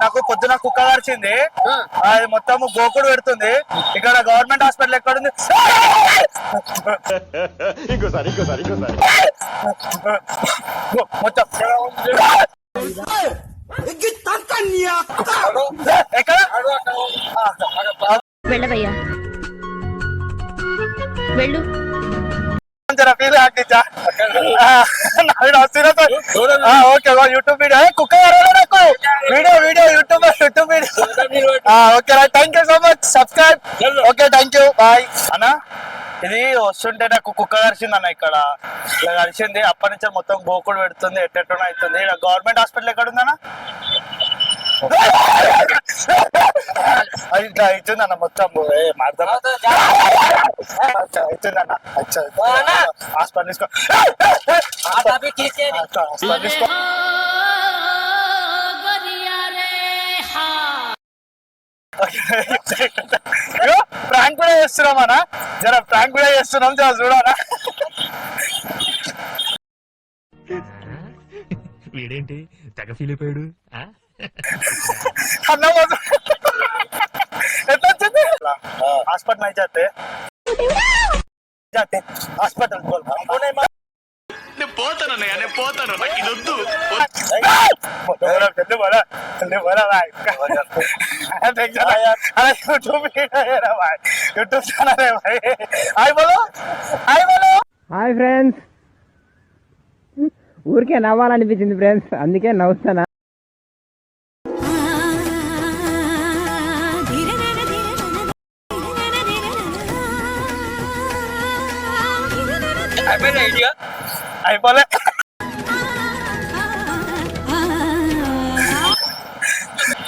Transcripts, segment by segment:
నాకు పొద్దున కుక్క కరిచింది, అది మొత్తం గోకుడు పెడుతుంది. ఇక్కడ గవర్నమెంట్ హాస్పిటల్ ఎక్కడుంది? మొత్తం ఎక్కడ వెళ్ళవయ్యా వెళ్ళు. ఓకే యూట్యూబ్ వీడియో కుక్క video video YouTube video. Okay thank you so much, subscribe. Okay thank you, bye అన్న. ఇది వస్తుంటే నాకు కుక్క కరిచింది అన్న, ఇక్కడ ఇలా కరిచింది. అప్పటి నుంచి మొత్తం గోకుడు పెడుతుంది, ఎట్టెట్టున అవుతుంది. గవర్నమెంట్ హాస్పిటల్ ఎక్కడ ఉందన్న? ఇట్లా అవుతుందన్న మొత్తం అవుతుందన్న. హాస్పిటల్ తీసుకో, హాస్పిటల్ తీసుకో. ప్రాంక్ కూడా చేస్తున్నాం అన్న, జర ప్రాంక్ కూడా చేస్తున్నాం, జర చూడనా. వీడేంటి తెగ ఫీల్ అయిపోయాడు అన్న. ఎట్లా వచ్చింది హాస్పిటల్ नहीं जाते హాస్పిటల్ పోతాను ఇది వద్దు. यूट्यूब चैनल है भाई. हाय बोलो, हाय बोलो. హాయ్ ఫ్రెండ్స్, ఊరికే నవ్వాలనిపించింది ఫ్రెండ్స్, అందుకే నవ్వుతానా. అయిపోలే.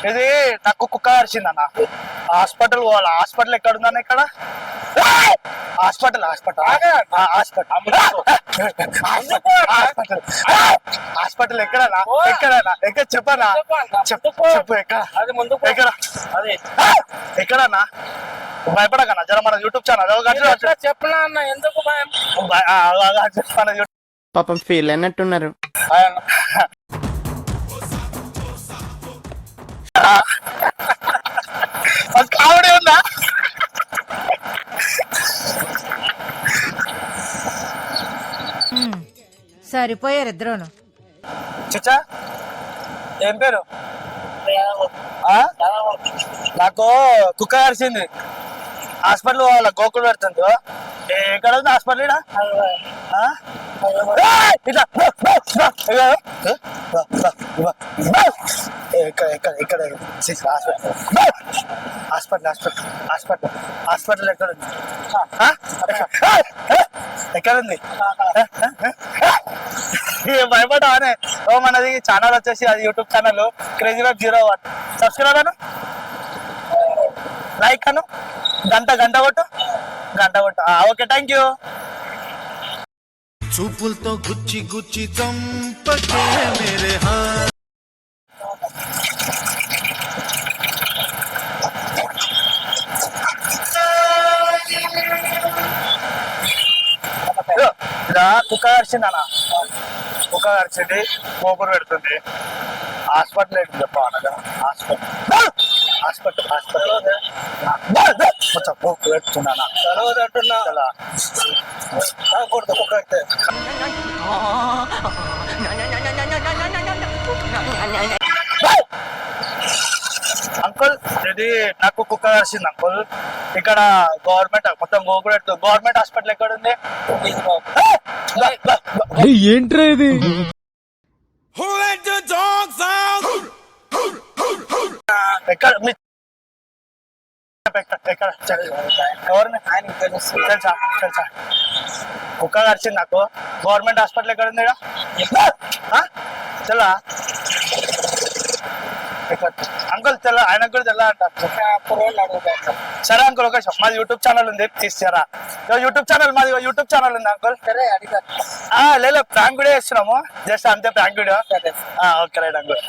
ఇది నాకు కుక్క కరిచిందన్న, హాస్పిటల్ పోవాలి. హాస్పిటల్ ఎక్కడ ఉందన్న? ఇక్కడ హాస్పిటల్ హాస్పిటల్ హాస్పిటల్ ఎక్కడనా? ఎక్కడనా? ఎక్కడ చెప్పనా? చెప్పు చెప్పు ఎక్కడ? ఎక్కడ ఎక్కడన్నా? భయపడకన్నా, జర మన యూట్యూబ్ ఛానల్ చెప్పనా అన్న, ఎందుకు భయం? పాపం ఫీల్ అయినట్టున్నారు. కామెడీ ఉందా? సరిపోయారు ఇద్దరును. చచ్చా ఏం పేరు? నాకు కుక్క కరిచింది, హాస్పిటల్ పోవాలి. గోకుడు పెడుతుంది. ఎక్కడ ఉంది హాస్పిటల్? ఇక్కడ హాస్పిటల్ హాస్పిటల్ హాస్పిటల్ హాస్పిటల్ ఎక్కడ ఉంది? ఎక్కడ ఉంది? భయపడ్డా అనే. ఓ మనది ఛానల్ వచ్చేసి అది YouTube channel crazy web 01. Subscribe అను, లైక్ అను, గంట కొట్టు, గంట కొట్టు. Okay thank you. చూపులతో గుచ్చి గుచ్చి చంపకే మేరే కుక్క కరిచింది అన్న, కుక్క కరిచింది, గోపురు పెడుతుంది. హాస్పిటల్ ఏంటి చెప్పాలగా? హాస్పిటల్ హాస్పిటల్ హాస్పిటల్ మొత్తం గోపురు పెడుతున్నాను. అంకుల్ ఇది నాకు కుక్క కరిచింది అంకుల్. ఇక్కడ గవర్నమెంట్ మొత్తం గోకుడు, గవర్నమెంట్ హాస్పిటల్ ఎక్కడ ఉంది? ఏంట్రా ఇది? ఎక్కడ ఎవరిని తెలుసా? తెలుసా కుక్క కరిచింది నాకు. గవర్నమెంట్ హాస్పిటల్ ఎక్కడ ఉంది? తెలా అంకుల్, తెల్ల ఆయనకు కూడా తెల్ల అంట. సరే అంకుల్, ఒక మాది యూట్యూబ్ ఛానల్ ఉంది, తీసారా? యూట్యూబ్ ఛానల్ మాది యూట్యూబ్ ఛానల్ ఉంది అంకుల్. లేదు ప్రాంక్ వీడియో చేస్తున్నాము, జస్ట్ అంతే prank video. Okay right uncle.